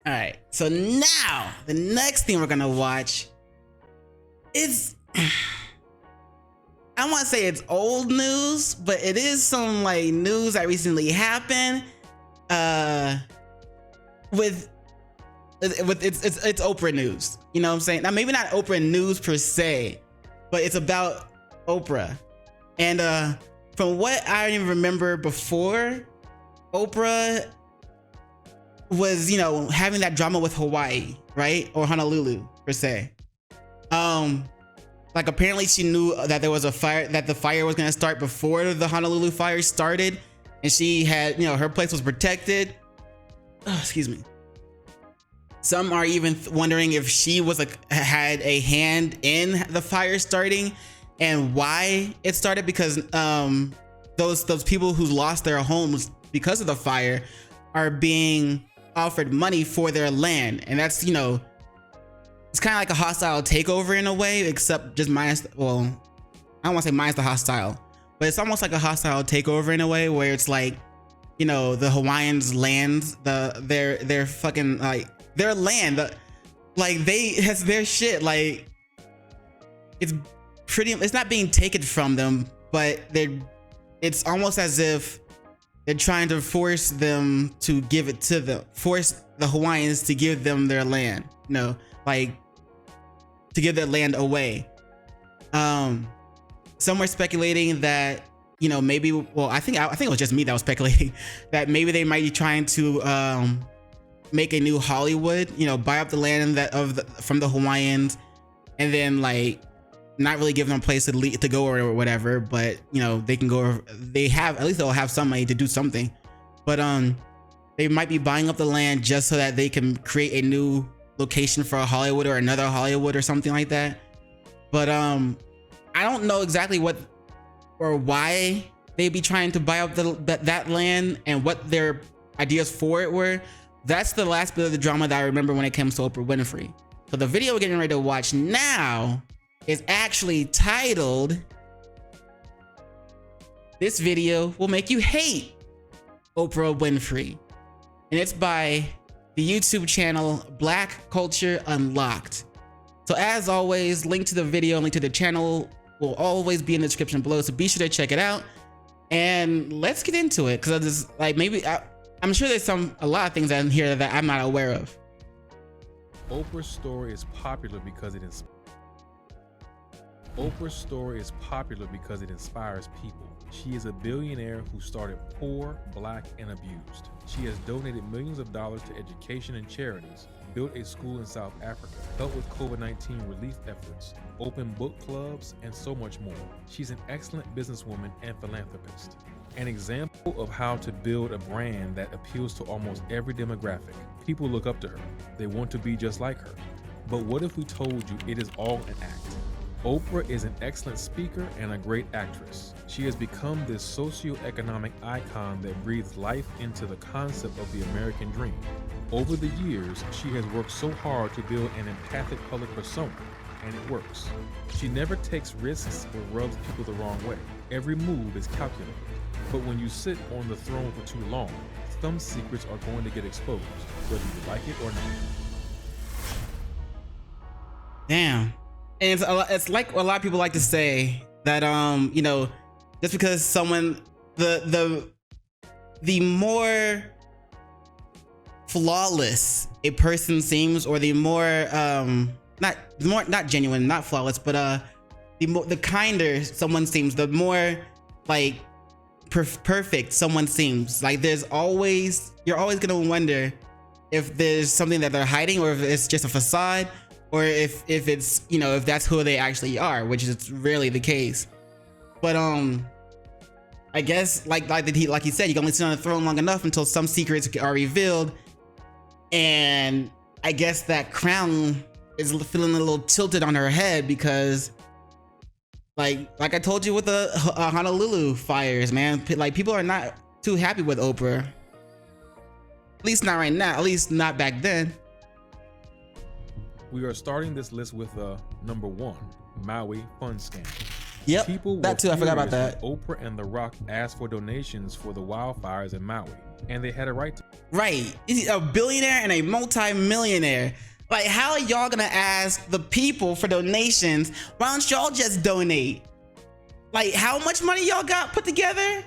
All right, so now the next thing we're gonna watch is, I want to say it's old news, but it is some like news that recently happened. With it's Oprah news. You know what I'm saying? Now maybe not Oprah news per se, but it's about Oprah. And from what I even remember before, Oprah was, you know, having that drama with Hawaii, right? Or Honolulu per se. Like apparently she knew that there was a fire, that the fire was gonna start before the Honolulu fire started, and she had, you know, her place was protected. Oh, excuse me. Some are even wondering if she was had a hand in the fire starting and why it started, because those people who lost their homes because of the fire are being offered money for their land, and that's, you know, it's kind of like a hostile takeover in a way, except just minus, well, I don't want to say minus the hostile, but it's almost like a hostile takeover in a way where it's like, you know, the Hawaiians' lands, their fucking, like, their land, like it's their shit, like it's not being taken from them, but it's almost as if they're trying to force them to give it to them, force the Hawaiians to give them their land, you know, like to give their land away. Some were speculating that, you know, maybe, well, I think it was just me that was speculating that maybe they might be trying to make a new Hollywood, you know, buy up the land from the Hawaiians, and then like not really give them a place to go or whatever, but you know, they can go, at least they'll have some money to do something. But they might be buying up the land just so that they can create a new location for a Hollywood or another Hollywood or something like that. But I don't know exactly what or why they'd be trying to buy up that land and what their ideas for it were. That's the last bit of the drama that I remember when it comes to Oprah Winfrey. So the video we're getting ready to watch now is actually titled, "This Video Will Make You Hate Oprah Winfrey." And it's by the YouTube channel Black Culture Unlocked. So as always, link to the video, link to the channel will always be in the description below, so be sure to check it out. And let's get into it, because like maybe I'm sure there's a lot of things in here that I'm not aware of. Oprah's story is popular because it inspires people. She is a billionaire who started poor, black, and abused. She has donated millions of dollars to education and charities, built a school in South Africa, helped with COVID-19 relief efforts, opened book clubs, and so much more. She's an excellent businesswoman and philanthropist. An example of how to build a brand that appeals to almost every demographic. People look up to her. They want to be just like her. But what if we told you it is all an act? Oprah is an excellent speaker and a great actress. She has become this socio-economic icon that breathes life into the concept of the American dream. Over the years, she has worked so hard to build an empathic public persona, and it works. She never takes risks or rubs people the wrong way. Every move is calculated. But when you sit on the throne for too long, some secrets are going to get exposed, whether you like it or not. Damn. And it's like a lot of people like to say that, you know, just because someone, the more flawless a person seems, or the more, not genuine, not flawless, but the kinder someone seems, the more like perfect someone seems. Like you're always gonna wonder if there's something that they're hiding, or if it's just a facade, or if it's, you know, if that's who they actually are, which is rarely the case. But I guess like he said, you can only sit on the throne long enough until some secrets are revealed, and I guess that crown is feeling a little tilted on her head, because like I told you with the Honolulu fires, man, like people are not too happy with Oprah. At least not right now, at least not back then. We are starting this list with number 1, Maui fund scandal. Yep, People that too, I forgot about that. Oprah and The Rock asked for donations for the wildfires in Maui, and they had a right to. Right. He's a billionaire and a multi-millionaire. Like, how are y'all gonna ask the people for donations? Why don't y'all just donate? Like, how much money y'all got put together?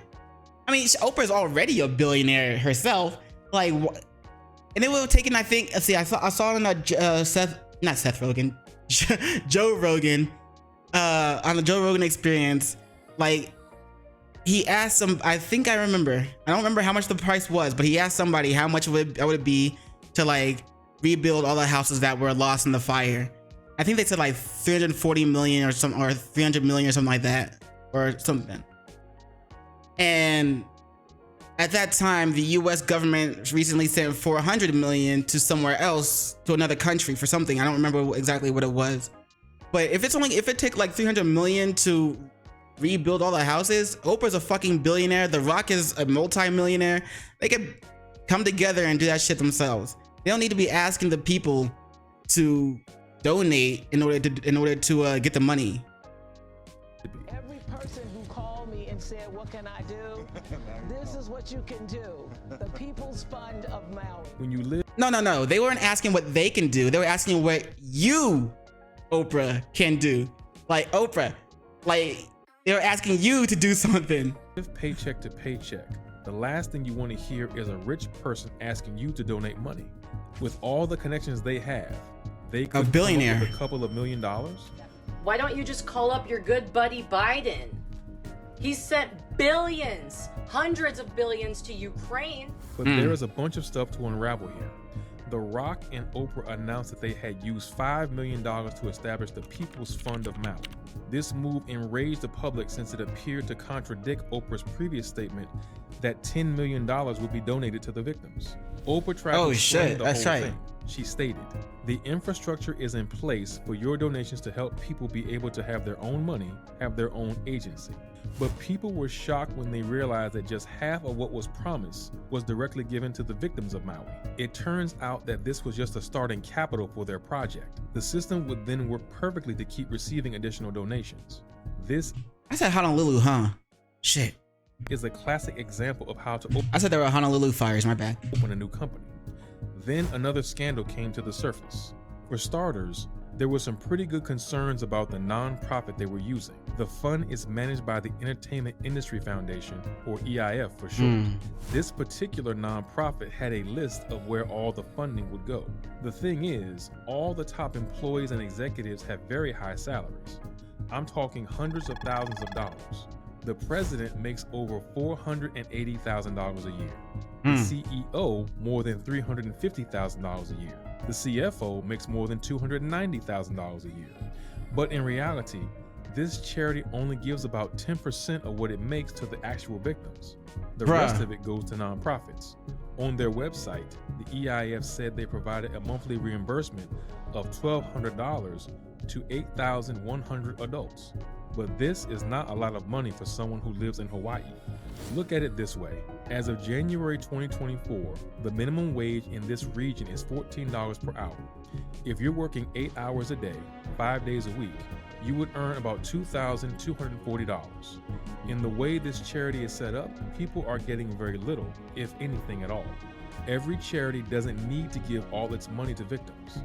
I mean, Oprah's already a billionaire herself. Like, and it would have taken, I think, see, I saw it on Joe Rogan, on the Joe Rogan Experience. Like, he asked some, I think I remember, I don't remember how much the price was, but he asked somebody how much would it be to like rebuild all the houses that were lost in the fire. I think they said like 340 million or something, or 300 million or something like that, or something. And at that time, the US government recently sent 400 million to somewhere else, to another country for something. I don't remember exactly what it was. But if it took like 300 million to rebuild all the houses, Oprah's a fucking billionaire. The Rock is a multi-millionaire. They could come together and do that shit themselves. They don't need to be asking the people to donate in order to get the money. Every person who called me and said, "What can I do?" This is what you can do. The People's Fund of Maui. When you live No. They weren't asking what they can do. They were asking what you, Oprah, can do. Like, Oprah, like, they were asking you to do something. live paycheck to paycheck, the last thing you want to hear is a rich person asking you to donate money. With all the connections they have, they could A billionaire. come up with a couple of $1 million. Why don't you just call up your good buddy Biden? He sent billions, hundreds of billions to Ukraine. But there is a bunch of stuff to unravel here. The Rock and Oprah announced that they had used $5 million to establish the People's Fund of Maui. This move enraged the public since it appeared to contradict Oprah's previous statement that $10 million would be donated to the victims. Oprah tried to explain the whole thing. She stated, "The infrastructure is in place for your donations to help people be able to have their own money, have their own agency." But people were shocked when they realized that just half of what was promised was directly given to the victims of Maui. It turns out that this was just a starting capital for their project. The system would then work perfectly to keep receiving additional donations. This I said Honolulu, huh? Shit. is a classic example of how to I said there were Honolulu fires, my bad. open a new company. Then another scandal came to the surface. For starters, there were some pretty good concerns about the nonprofit they were using. The fund is managed by the Entertainment Industry Foundation, or EIF for short. This particular nonprofit had a list of where all the funding would go. The thing is, all the top employees and executives have very high salaries. I'm talking hundreds of thousands of dollars. The president makes over $480,000 a year. The CEO more than $350,000 a year. The CFO makes more than $290,000 a year. But in reality, this charity only gives about 10% of what it makes to the actual victims. The rest of it goes to nonprofits. On their website, the EIF said they provided a monthly reimbursement of $1,200 to 8,100 adults. But this is not a lot of money for someone who lives in Hawaii. Look at it this way. As of January 2024, the minimum wage in this region is $14 per hour. If you're working 8 hours a day, 5 days a week, you would earn about $2,240. In the way this charity is set up, people are getting very little, if anything at all. Every charity doesn't need to give all its money to victims.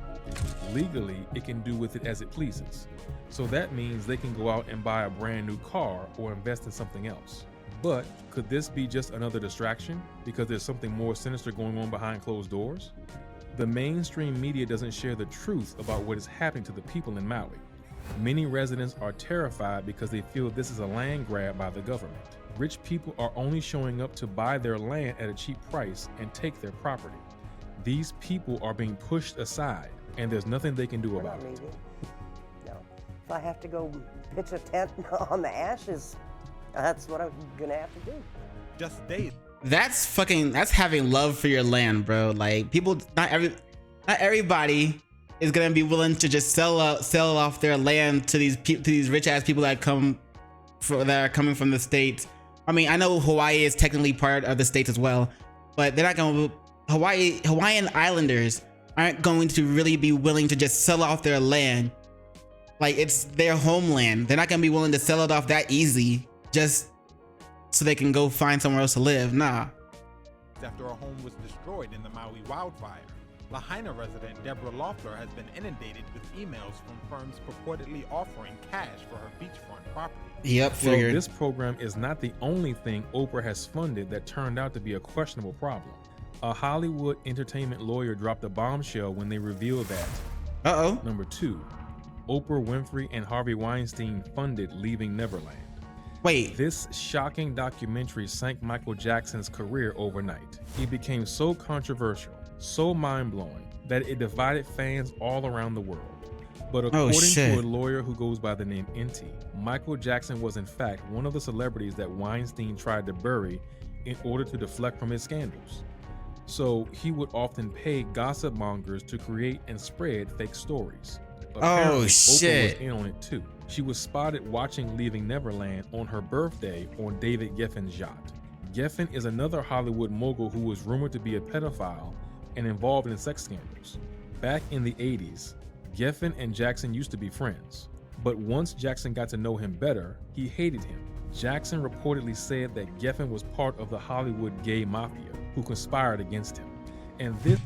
Legally, it can do with it as it pleases. So that means they can go out and buy a brand new car or invest in something else. But could this be just another distraction because there's something more sinister going on behind closed doors? The mainstream media doesn't share the truth about what is happening to the people in Maui. Many residents are terrified because they feel this is a land grab by the government. Rich people are only showing up to buy their land at a cheap price and take their property. These people are being pushed aside, and there's nothing they can do about it. No. If I have to go pitch a tent on the ashes, that's what I'm gonna have to do. Just days. That's having love for your land, bro. Like, people, not everybody is gonna be willing to just sell off their land to these rich ass people that are coming from the States. I mean, I know Hawaii is technically part of the States as well, but they're not going to. Hawaiian Islanders aren't going to really be willing to just sell off their land. Like, it's their homeland. They're not going to be willing to sell it off that easy just so they can go find somewhere else to live. Nah. after her home was destroyed in the Maui wildfire. Lahaina resident Deborah Loeffler has been inundated with emails from firms purportedly offering cash for her beachfront property. Yep, Well, figured. this program is not the only thing Oprah has funded that turned out to be a questionable problem. A Hollywood entertainment lawyer dropped a bombshell when they revealed that. Uh-oh. Number 2, Oprah Winfrey and Harvey Weinstein funded Leaving Neverland. Wait. This shocking documentary sank Michael Jackson's career overnight. He became so controversial, so mind-blowing, that it divided fans all around the world. But according to a lawyer who goes by the name Inti, Michael Jackson was in fact one of the celebrities that Weinstein tried to bury in order to deflect from his scandals. So he would often pay gossip mongers to create and spread fake stories. Apparently, Oprah was in on it too. She was spotted watching Leaving Neverland on her birthday on David Geffen's yacht. Geffen is another Hollywood mogul who was rumored to be a pedophile and involved in sex scandals. Back in the 80s, Geffen and Jackson used to be friends. But once Jackson got to know him better, he hated him. Jackson reportedly said that Geffen was part of the Hollywood gay mafia who conspired against him. And this...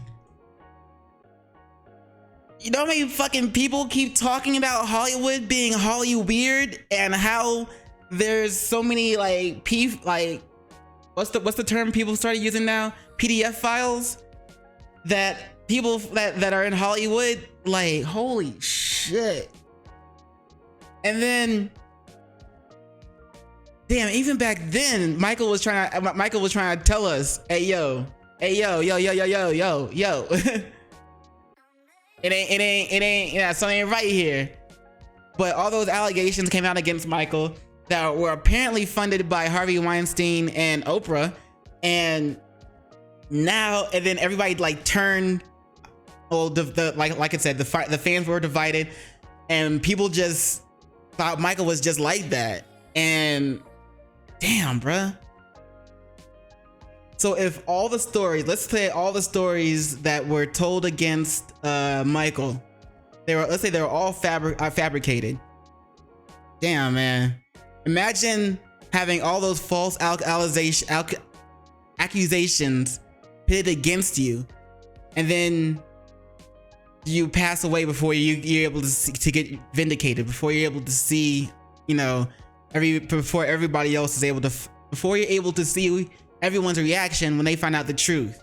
You know how many fucking people keep talking about Hollywood being Holly weird and how there's so many like what's the term people started using now? PDF files that people that are in Hollywood, like, holy shit. And then damn, even back then, Michael was trying to tell us, hey yo. It ain't, yeah, something ain't right here. But all those allegations came out against Michael that were apparently funded by Harvey Weinstein and Oprah. And now, and then everybody like turned, well, like I said, the fans were divided and people just thought Michael was just like that. And damn, bruh. So if all the stories, let's say all the stories that were told against Michael, let's say they were all fabricated. Damn, man. Imagine having all those false accusations pitted against you, and then you pass away before you're able to get vindicated, before you're able to see, you know, before everybody else is able to, before you're able to see everyone's reaction when they find out the truth.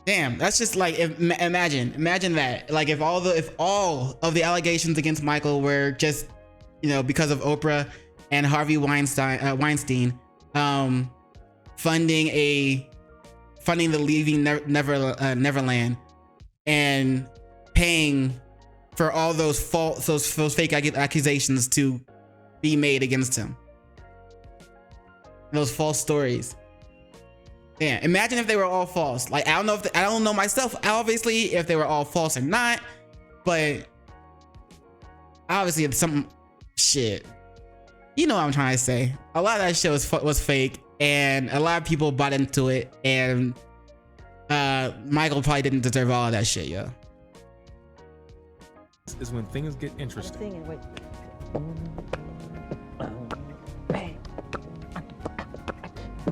Damn, that's just like, imagine that. Like if all of the allegations against Michael were just, you know, because of Oprah and Harvey Weinstein funding the Leaving Neverland and paying for all those fake accusations to be made against him. Those false stories. Yeah, imagine if they were all false. Like, I don't know myself, obviously, if they were all false or not, but obviously it's some shit. You know what I'm trying to say. A lot of that shit was fake, and a lot of people bought into it, and Michael probably didn't deserve all of that shit, yo. This is when things get interesting.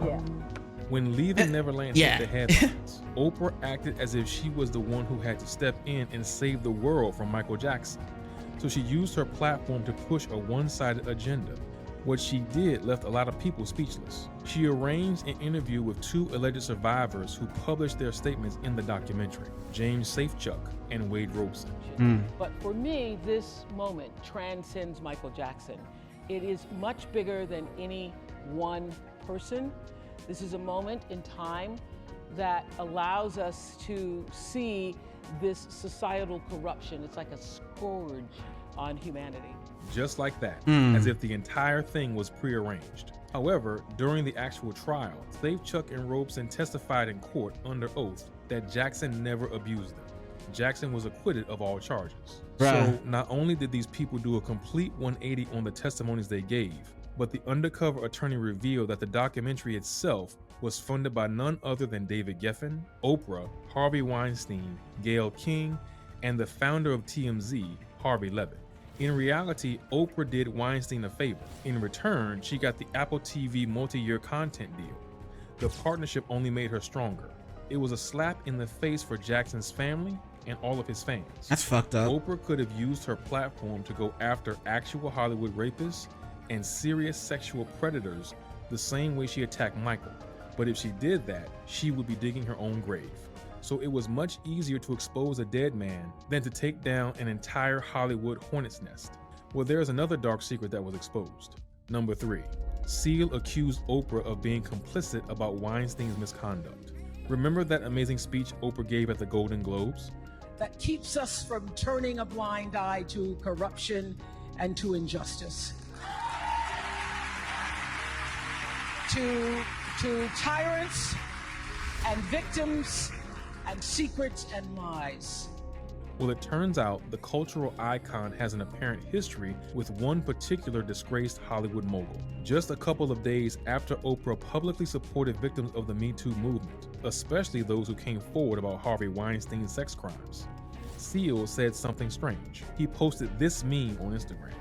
Yeah. When Leaving Neverland hit the headlines, Oprah acted as if she was the one who had to step in and save the world from Michael Jackson. So she used her platform to push a one-sided agenda. What she did left a lot of people speechless. She arranged an interview with 2 alleged survivors who published their statements in the documentary, James Safechuck and Wade Robeson. But for me, this moment transcends Michael Jackson. It is much bigger than any one person. This is a moment in time that allows us to see this societal corruption. It's like a scourge on humanity. Just like that, as if the entire thing was prearranged. However, during the actual trial, Safechuck and Robeson testified in court under oath that Jackson never abused them. Jackson was acquitted of all charges. So not only did these people do a complete 180 on the testimonies they gave, but the undercover attorney revealed that the documentary itself was funded by none other than David Geffen, Oprah, Harvey Weinstein, Gayle King, and the founder of TMZ, Harvey Levin. In reality, Oprah did Weinstein a favor. In return, she got the Apple TV multi-year content deal. The partnership only made her stronger. It was a slap in the face for Jackson's family and all of his fans. That's fucked up. Oprah could have used her platform to go after actual Hollywood rapists and serious sexual predators the same way she attacked Michael. But if she did that, she would be digging her own grave. So it was much easier to expose a dead man than to take down an entire Hollywood hornet's nest. Well, there's another dark secret that was exposed. Number 3, Seal accused Oprah of being complicit about Weinstein's misconduct. Remember that amazing speech Oprah gave at the Golden Globes? That keeps us from turning a blind eye to corruption and to injustice. To tyrants and victims and secrets and lies. Well, it turns out the cultural icon has an apparent history with one particular disgraced Hollywood mogul. Just a couple of days after Oprah publicly supported victims of the Me Too movement, especially those who came forward about Harvey Weinstein's sex crimes, Seal said something strange. He posted this meme on Instagram.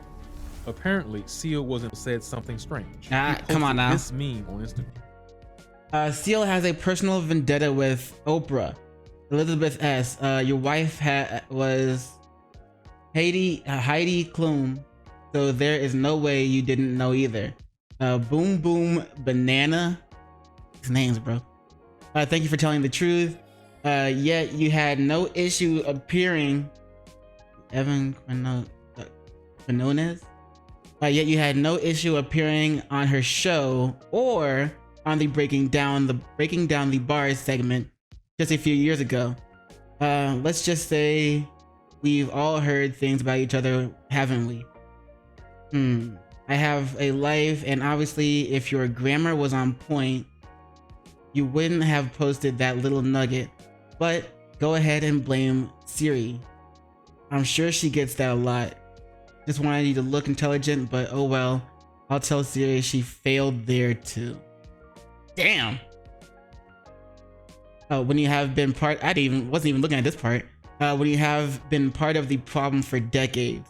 Apparently, Seal said something strange. Come on now. This meme on Instagram. Seal has a personal vendetta with Oprah. Elizabeth S. Your wife was Heidi Klum, so there is no way you didn't know either. Boom Boom Banana. His names, bro. Thank you for telling the truth. Yet you had no issue appearing. Evan Quinones. Yet you had no issue appearing on her show or on the breaking down the bars segment just a few years ago. Let's just say we've all heard things about each other, haven't we? I have a life, and obviously if your grammar was on point, you wouldn't have posted that little nugget. But go ahead and blame Siri. I'm sure she gets that a lot. Just wanted you to look intelligent, but oh well. I'll tell Siri she failed there too. Damn. When you have been part, wasn't even looking at this part. When you have been part of the problem for decades,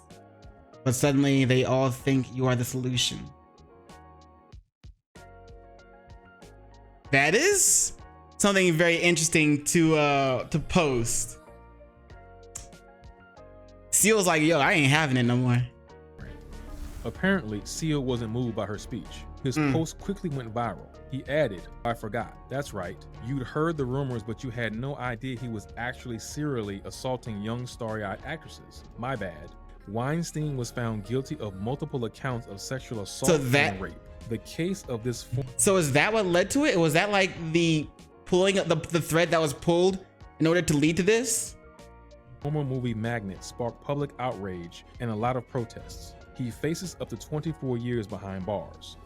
but suddenly they all think you are the solution. That is something very interesting to post. Seal's like, yo, I ain't having it no more. Apparently, Seal wasn't moved by her speech. His post quickly went viral. He added, I forgot. That's right. You'd heard the rumors, but you had no idea he was actually serially assaulting young starry-eyed actresses. My bad. Weinstein was found guilty of multiple accounts of sexual assault and rape. The case of this... So is that what led to it? Was that like the pulling of the thread that was pulled in order to lead to this? Former movie magnate sparked public outrage and a lot of protests. He faces up to 24 years behind bars.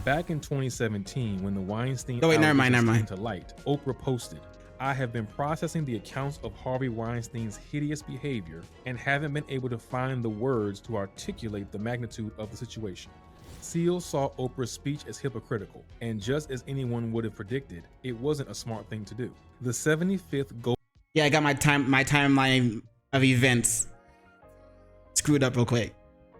Back in 2017, when the Weinstein came to light, Oprah posted, I have been processing the accounts of Harvey Weinstein's hideous behavior and haven't been able to find the words to articulate the magnitude of the situation. Seal saw Oprah's speech as hypocritical, and just as anyone would have predicted, it wasn't a smart thing to do. The 75th goal. Yeah, I got my timeline of events screwed up real quick.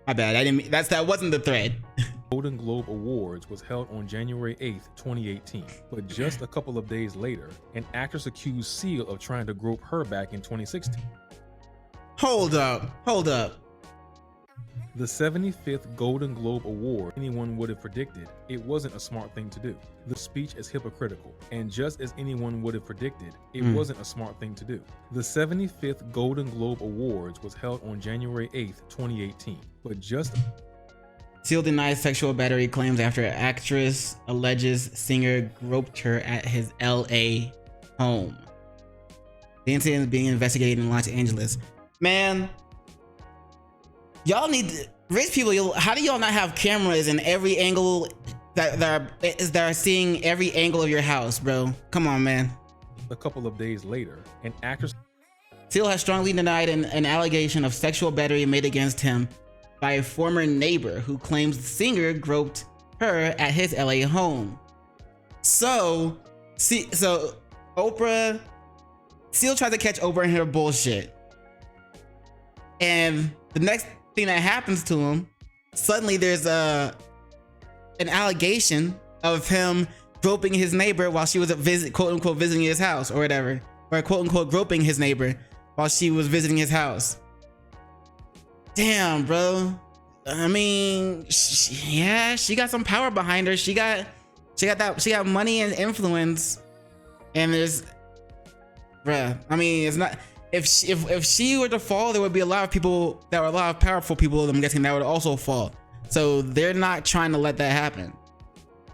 My bad. That wasn't the thread. Golden Globe Awards was held on January 8th, 2018. But just a couple of days later, an actress accused Seal of trying to grope her back in 2016. Hold up. The 75th Golden Globe Award, anyone would have predicted, it wasn't a smart thing to do. The speech is hypocritical, and just as anyone would have predicted, it wasn't a smart thing to do. The 75th Golden Globe Awards was held on January 8th, 2018. But just... Seal denies sexual battery claims after an actress alleges singer groped her at his LA home. The incident is being investigated in Los Angeles. Man, y'all need to, rich people, how do y'all not have cameras in every angle that are seeing every angle of your house, bro? Come on, man. A couple of days later, an actress... Seal has strongly denied an allegation of sexual battery made against him by a former neighbor who claims the singer groped her at his LA home. So Oprah, Seal tried to catch Oprah in her bullshit. And the next thing that happens to him, suddenly there's an allegation of him groping his neighbor while she was quote unquote visiting his house or whatever, or quote unquote groping his neighbor while she was visiting his house. Damn, bro. I mean, she got some power behind her. She got money and influence, and there's, bruh. I mean, it's not. If she were to fall, there would be a lot of powerful people. I'm guessing that would also fall. So they're not trying to let that happen.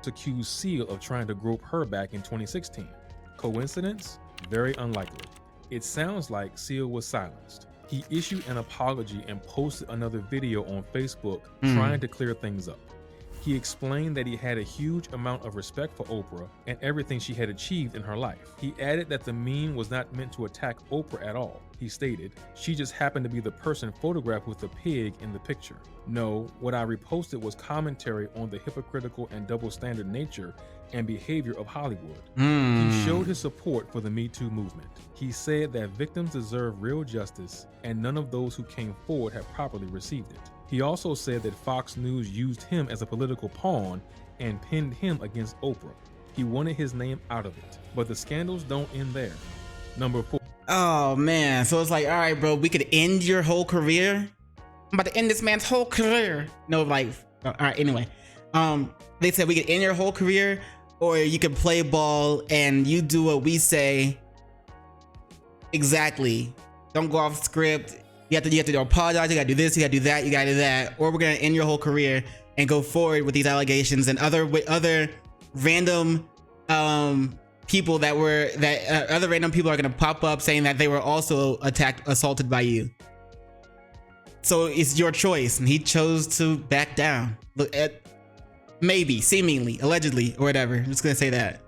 Accused Seal of trying to grope her back in 2016. Coincidence? Very unlikely. It sounds like Seal was silenced. He issued an apology and posted another video on Facebook trying to clear things up. He explained that he had a huge amount of respect for Oprah and everything she had achieved in her life. He added that the meme was not meant to attack Oprah at all. He stated, "She just happened to be the person photographed with the pig in the picture. No, what I reposted was commentary on the hypocritical and double standard nature and behavior of Hollywood." He showed his support for the Me Too movement. He said that victims deserve real justice and none of those who came forward have properly received it. He also said that Fox News used him as a political pawn and pinned him against Oprah. He wanted his name out of it. But the scandals don't end there. Number 4. Oh man, so it's like, all right, bro, we could end your whole career. I'm about to end this man's whole career. No, like, all right, anyway. They said we could end your whole career, or you could play ball and you do what we say. Exactly. Don't go off script. You have to apologize. You gotta do this. You gotta do that. You gotta do that. Or we're gonna end your whole career and go forward with these allegations and other random people other random people are gonna pop up saying that they were also assaulted by you. So it's your choice, and he chose to back down. Look at maybe, seemingly, allegedly, or whatever. I'm just gonna say that.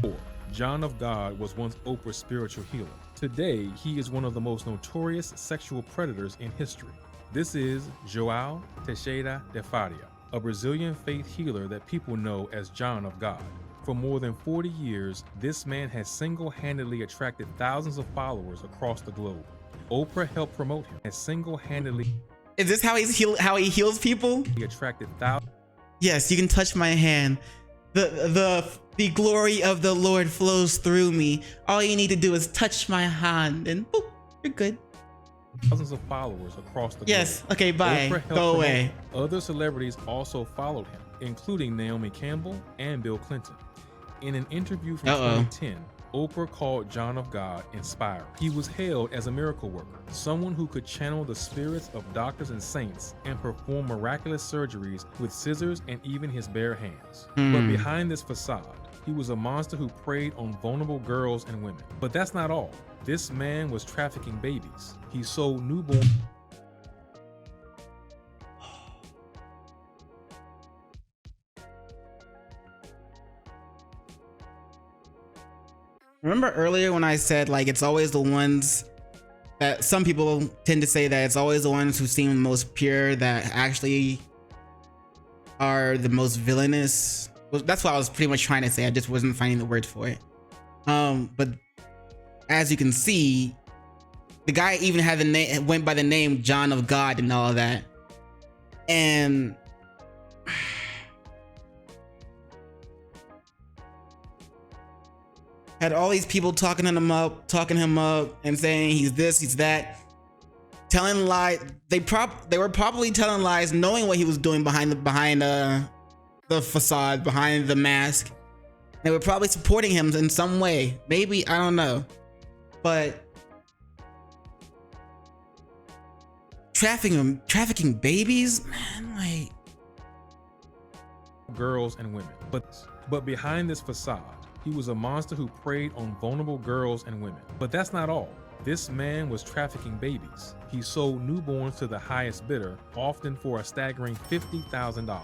4. John of God was once Oprah's spiritual healer. Today, he is one of the most notorious sexual predators in history. This is João Teixeira de Faria, a Brazilian faith healer that people know as John of God. For more than 40 years, this man has single-handedly attracted thousands of followers across the globe. Oprah helped promote him as single-handedly. Is this how he heals people? He attracted thousands. Yes, you can touch my hand. The glory of the Lord flows through me. All you need to do is touch my hand and boop, you're good. Thousands of followers across the globe. Yes, okay, bye. Go away. Other celebrities also followed him, including Naomi Campbell and Bill Clinton. In an interview from 2010, Oprah called John of God inspiring. He was hailed as a miracle worker, someone who could channel the spirits of doctors and saints and perform miraculous surgeries with scissors and even his bare hands. But behind this facade, he was a monster who preyed on vulnerable girls and women. But that's not all. This man was trafficking babies. He sold newborn. Remember earlier when I said, like, it's always the ones that some people tend to say that it's always the ones who seem most pure that actually are the most villainous? Well, that's what I was pretty much trying to say. I just wasn't finding the word for it. But as you can see, the guy even had the name, went by the name John of God and all of that. And had all these people talking him up and saying he's this, he's that, telling lies. They were probably telling lies, knowing what he was doing behind the facade, behind the mask. They were probably supporting him in some way. Maybe, I don't know. But trafficking babies, man, like, girls and women. But behind this facade, he was a monster who preyed on vulnerable girls and women. But that's not all. This man was trafficking babies. He sold newborns to the highest bidder, often for a staggering $50,000.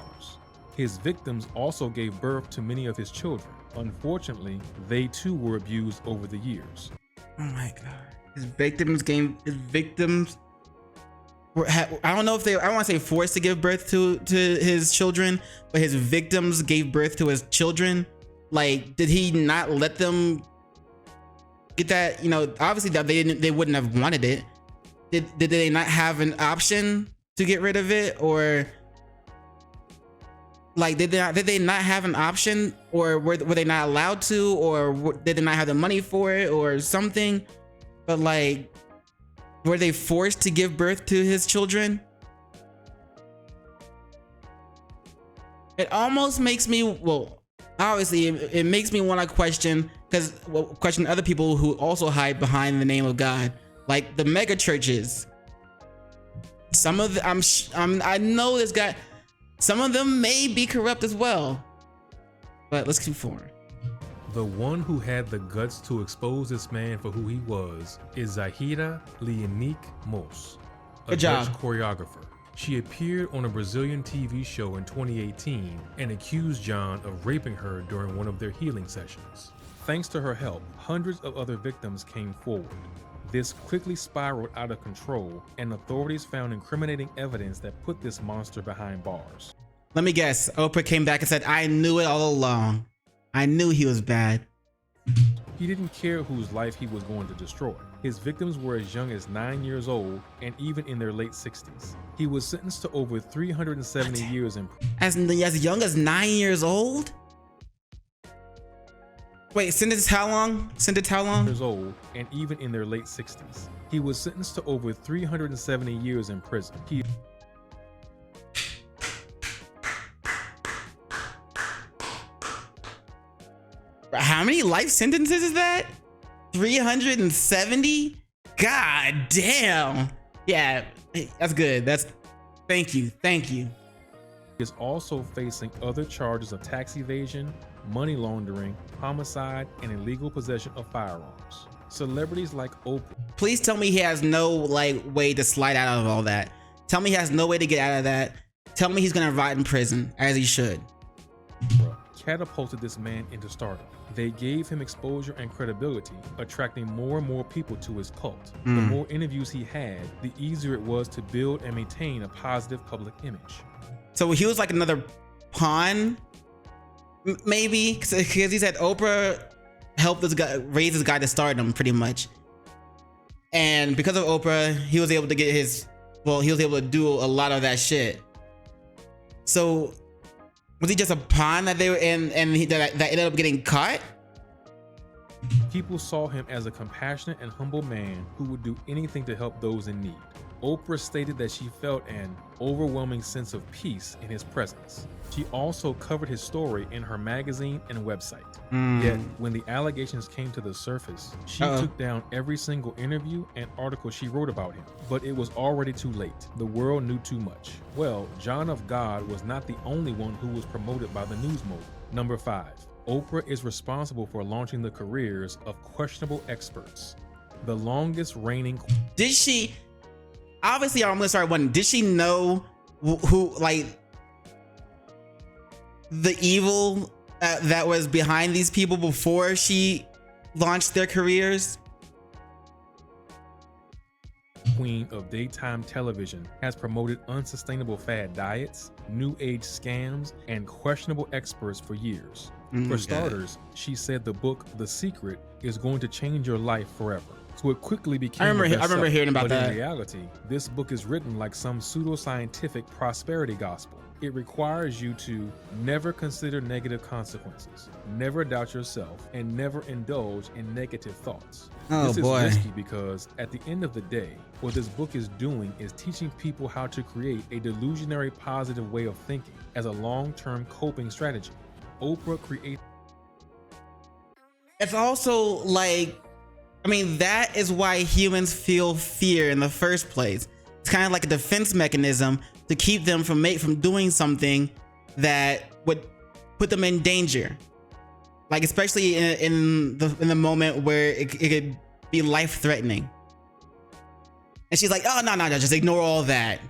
His victims also gave birth to many of his children. Unfortunately, they too were abused over the years. Oh my God. His victims were, I don't know if I don't want to say forced to give birth to his children, but his victims gave birth to his children. Like, did he not let them get that? You know, obviously that they wouldn't have wanted it. Did they not have an option to get rid of it? Or Like, did they not have an option, or were they not allowed to, or did they not have the money for it, or something? But like, were they forced to give birth to his children? It almost makes me, well, obviously it makes me want to question, question other people who also hide behind the name of God, like the mega churches. Some of them, I know this guy, some of them may be corrupt as well, but let's keep forward. The one who had the guts to expose this man for who he was is Zahira Leonique Mos, a Dutch choreographer. She appeared on a Brazilian TV show in 2018 and accused John of raping her during one of their healing sessions. Thanks to her help, hundreds of other victims came forward. This quickly spiraled out of control, and authorities found incriminating evidence that put this monster behind bars. Let me guess, Oprah came back and said, I knew it all along. I knew he was bad. He didn't care whose life he was going to destroy. His victims were as young as 9 years old and even in their late 60s. He was sentenced to over 370 years in prison. As young as 9 years old? Wait, sentenced how long? Sentenced how long? Years old and even in their late 60s. He was sentenced to over 370 years in prison. How many life sentences is that? 370? God damn. Yeah, that's good. Thank you. He is also facing other charges of tax evasion, money laundering, homicide, and illegal possession of firearms. Celebrities like Oprah. Please tell me he has no way to slide out of all that. Tell me he has no way to get out of that. Tell me he's gonna rot in prison, as he should. Catapulted this man into stardom. They gave him exposure and credibility, attracting more and more people to his cult. The more interviews he had, the easier it was to build and maintain a positive public image. So he was like another pawn, maybe, because he said Oprah helped this guy, raise this guy to stardom, pretty much. And because of Oprah, he was able to get he was able to do a lot of that shit. So was he just a pawn that they were in, and that ended up getting caught? People saw him as a compassionate and humble man who would do anything to help those in need. Oprah stated that she felt an overwhelming sense of peace in his presence. She also covered his story in her magazine and website. Yet, when the allegations came to the surface, she took down every single interview and article she wrote about him. But it was already too late. The world knew too much. Well, John of God was not the only one who was promoted by the news mogul. Number 5. Oprah is responsible for launching the careers of questionable experts. The longest reigning... Did she... Obviously, I'm gonna start wondering, did she know who like, the evil that was behind these people before she launched their careers? Queen of daytime television has promoted unsustainable fad diets, new age scams, and questionable experts for years. For starters, she said the book The Secret is going to change your life forever. So it quickly became I remember hearing about that. In reality, this book is written like some pseudoscientific prosperity gospel. It requires you to never consider negative consequences, never doubt yourself, and never indulge in negative thoughts. This is risky because at the end of the day, what this book is doing is teaching people how to create a delusionary positive way of thinking as a long-term coping strategy. Oprah created... It's also like, I mean, that is why humans feel fear in the first place. It's kind of like a defense mechanism to keep them from doing something that would put them in danger. Like, especially in the moment where it could be life-threatening. And she's like, oh, no, just ignore all that.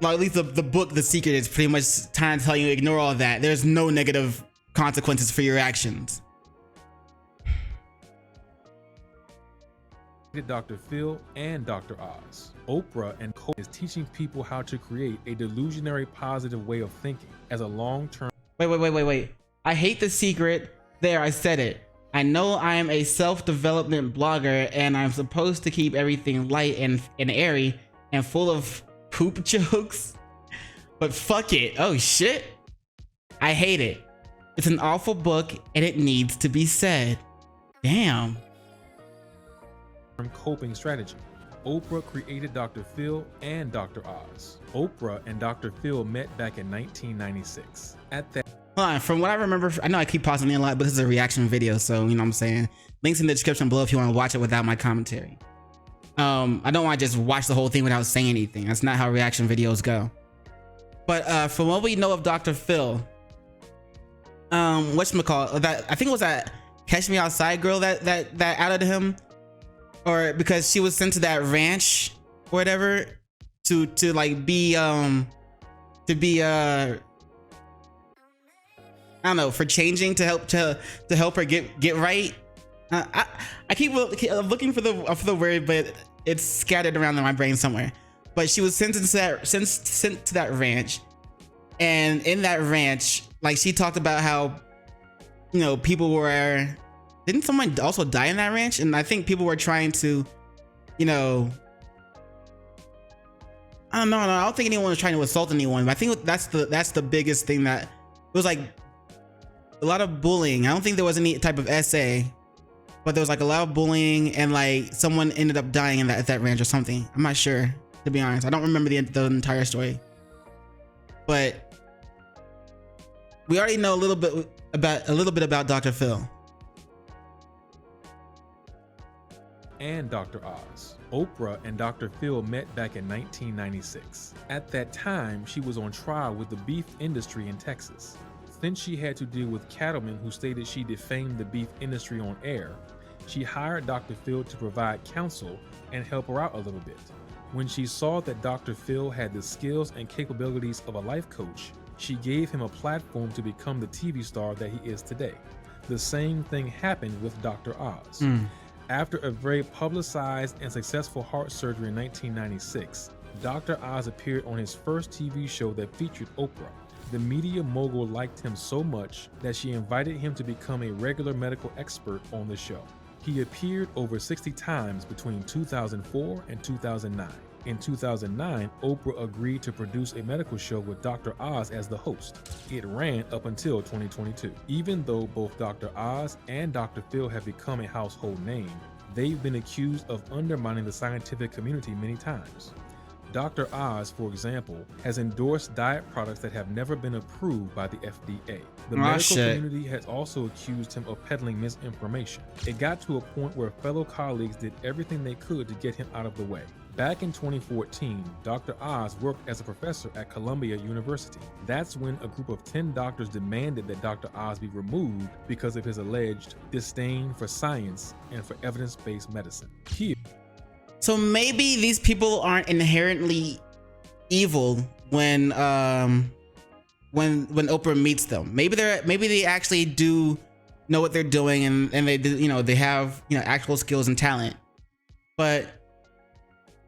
Well, at least the book, The Secret, is pretty much trying to tell you, ignore all that. There's no negative consequences for your actions. Dr. Phil and Dr. Oz. Oprah and Co is teaching people how to create a delusionary positive way of thinking as a long-term... Wait. I hate The Secret. There, I said it. I know I am a self-development blogger and I'm supposed to keep everything light and airy and full of poop jokes. But fuck it. Oh shit. I hate it. It's an awful book and it needs to be said. Damn. Coping strategy. Oprah created Dr. Phil and Dr. Oz. Oprah and Dr. Phil met back in 1996. At that Hold on, from what I remember, I know I keep pausing a lot, but this is a reaction video, so you know what I'm saying. Links in the description below if you want to watch it without my commentary. I don't want to just watch the whole thing without saying anything. That's not how reaction videos go. But from what we know of Dr. Phil, whatchamacallit, that I think it was that Catch Me Outside girl that outed him, or because she was sent to that ranch or whatever to like be I don't know, for changing to help her get right. I keep looking for the word, but it's scattered around in my brain somewhere. But she was sent to that ranch, and in that ranch, like, she talked about how, you know, people were, didn't someone also die in that ranch? And I think people were trying to, you know, I don't know. I don't think anyone was trying to assault anyone, but I think that's the biggest thing, that it was like a lot of bullying. I don't think there was any type of essay, but there was like a lot of bullying, and like someone ended up dying at that ranch or something. I'm not sure, to be honest. I don't remember the entire story, but we already know a little bit about Dr. Phil and Dr. Oz. Oprah and Dr. Phil met back in 1996. At that time, she was on trial with the beef industry in Texas. Since she had to deal with cattlemen who stated she defamed the beef industry on air, she hired Dr. Phil to provide counsel and help her out a little bit. When she saw that Dr. Phil had the skills and capabilities of a life coach, she gave him a platform to become the TV star that he is today. The same thing happened with Dr. Oz. After a very publicized and successful heart surgery in 1996, Dr. Oz appeared on his first TV show that featured Oprah. The media mogul liked him so much that she invited him to become a regular medical expert on the show. He appeared over 60 times between 2004 and 2009. In 2009, Oprah agreed to produce a medical show with Dr. Oz as the host. It ran up until 2022. Even though both Dr. Oz and Dr. Phil have become a household name, they've been accused of undermining the scientific community many times. Dr. Oz, for example, has endorsed diet products that have never been approved by the FDA. The medical community has also accused him of peddling misinformation. It got to a point where fellow colleagues did everything they could to get him out of the way. Back in 2014, Dr. Oz worked as a professor at Columbia University. That's when a group of 10 doctors demanded that Dr. Oz be removed because of his alleged disdain for science and for evidence-based medicine. So maybe these people aren't inherently evil when Oprah meets them. Maybe they actually do know what they're doing, and they do, you know, they have, you know, actual skills and talent. But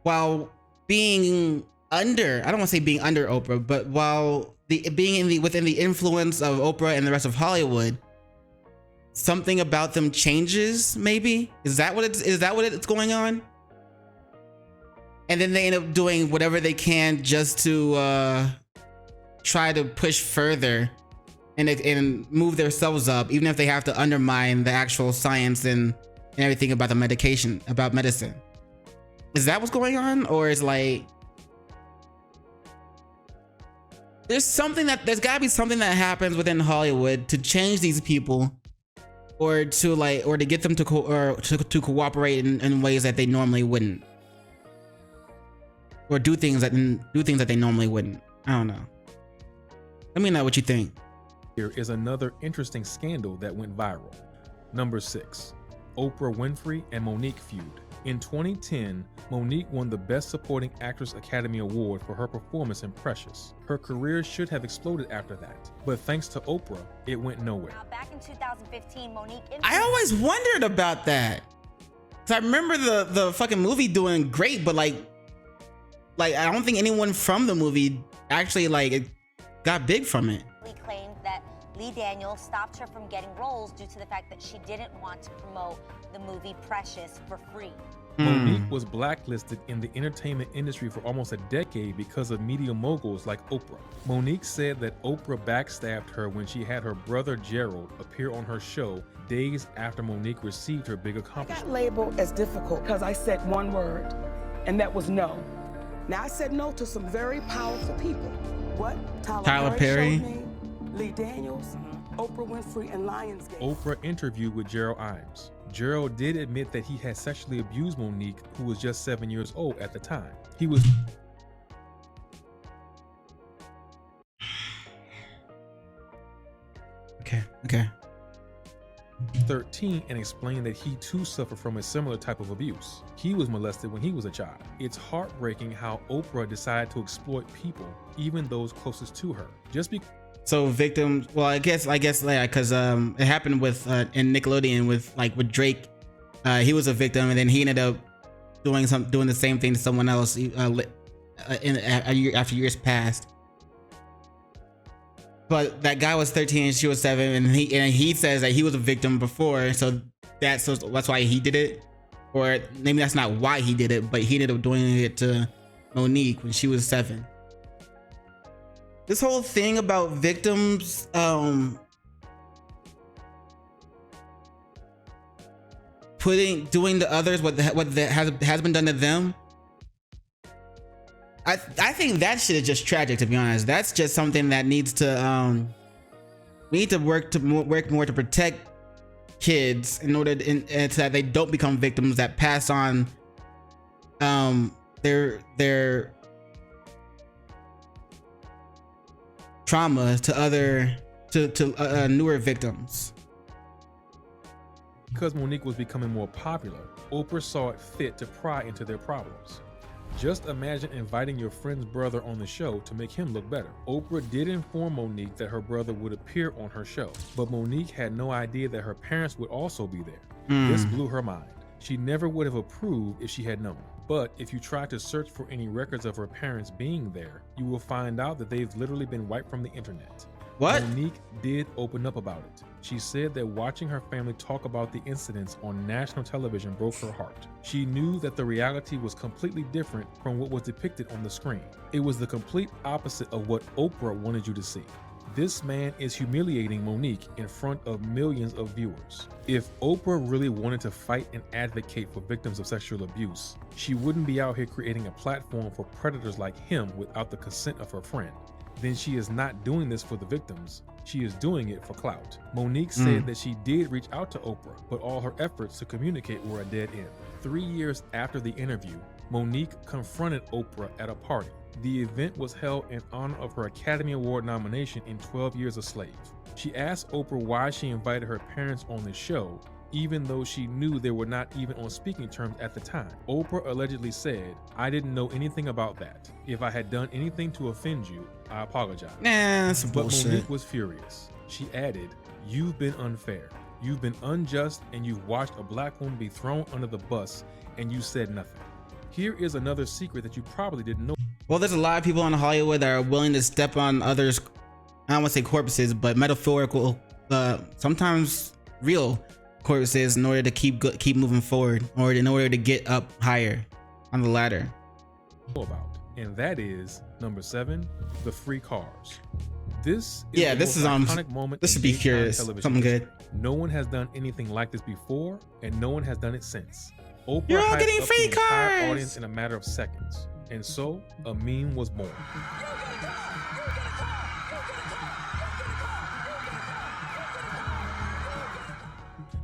while being under, I don't want to say being under Oprah, but while being within the influence of Oprah and the rest of Hollywood, something about them changes. Maybe is that what it's going on? And then they end up doing whatever they can just to try to push further and move themselves up, even if they have to undermine the actual science and everything about the medicine. Is that what's going on? Or is like, there's gotta be something that happens within Hollywood to change these people, or to get them to cooperate in ways that they normally wouldn't, or do things that they normally wouldn't. I don't know. Let me know what you think. Here is another interesting scandal that went viral. Number 6, Oprah Winfrey and Monique feud. In 2010, Monique won the Best Supporting Actress Academy Award for her performance in Precious. Her career should have exploded after that, but thanks to Oprah, it went nowhere. Back in 2015, Monique... I always wondered about that. Cause I remember the fucking movie doing great, but like I don't think anyone from the movie actually got big from it. Claimed that Lee Daniels stopped her from getting roles due to the fact that she didn't want to promote the movie Precious for free. Monique was blacklisted in the entertainment industry for almost a decade because of media moguls like Oprah. Monique said that Oprah backstabbed her when she had her brother Gerald appear on her show days after Monique received her big I got accomplishment. labeled as difficult because I said one word, and that was no. Now, I said no to some very powerful people. What? Tyler Perry. showed me, Lee Daniels, Oprah Winfrey, and Lionsgate. Oprah interviewed with Gerald Imes. Gerald did admit that he had sexually abused Monique, who was just 7 years old at the time. He was Okay. 13 and explained that he too suffered from a similar type of abuse. He was molested when he was a child. It's heartbreaking how Oprah decided to exploit people, even those closest to her. Just because So victims, well, I guess yeah, because it happened with in Nickelodeon with Drake. He was a victim, and then he ended up doing the same thing to someone else after years passed. But that guy was 13 and she was 7, and he says that he was a victim before, so that's why he did it. Or maybe that's not why he did it, but he ended up doing it to Monique when she was 7. This whole thing about victims, doing to others what has been done to them. I think that shit is just tragic, to be honest. That's just something that needs to we need to work more to protect kids in order so that they don't become victims that pass on their trauma to newer victims. Because Monique was becoming more popular, Oprah saw it fit to pry into their problems. Just imagine inviting your friend's brother on the show to make him look better. Oprah did inform Monique that her brother would appear on her show, but Monique had no idea that her parents would also be there. This blew her mind. She never would have approved if she had known. But if you try to search for any records of her parents being there, you will find out that they've literally been wiped from the internet. What? Monique did open up about it. She said that watching her family talk about the incidents on national television broke her heart. She knew that the reality was completely different from what was depicted on the screen. It was the complete opposite of what Oprah wanted you to see. This man is humiliating Monique in front of millions of viewers. If Oprah really wanted to fight and advocate for victims of sexual abuse, she wouldn't be out here creating a platform for predators like him without the consent of her friend. Then she is not doing this for the victims. She is doing it for clout. Monique said that she did reach out to Oprah, but all her efforts to communicate were a dead end. 3 years after the interview, Monique confronted Oprah at a party. The event was held in honor of her Academy Award nomination in 12 Years a Slave. She asked Oprah why she invited her parents on the show, even though she knew they were not even on speaking terms at the time. Oprah allegedly said, "I didn't know anything about that. If I had done anything to offend you, I apologize." Nah, that's But bullshit. Monique was furious. She added, "You've been unfair. You've been unjust, and you've watched a black woman be thrown under the bus, and you said nothing." Here is another secret that you probably didn't know. Well, there's a lot of people in Hollywood that are willing to step on others, I don't want to say corpses, but metaphorical, sometimes real corpses in order to keep moving forward, or in order to get up higher on the ladder. About, and that is number 7, the free cars. This is Yeah, the this most is iconic moment this in should be daytime curious. television Something history. good. No one has done anything like this before, and no one has done it since. Oprah You're all hyped getting up free the entire cars! audience in a matter of seconds, and so a meme was born.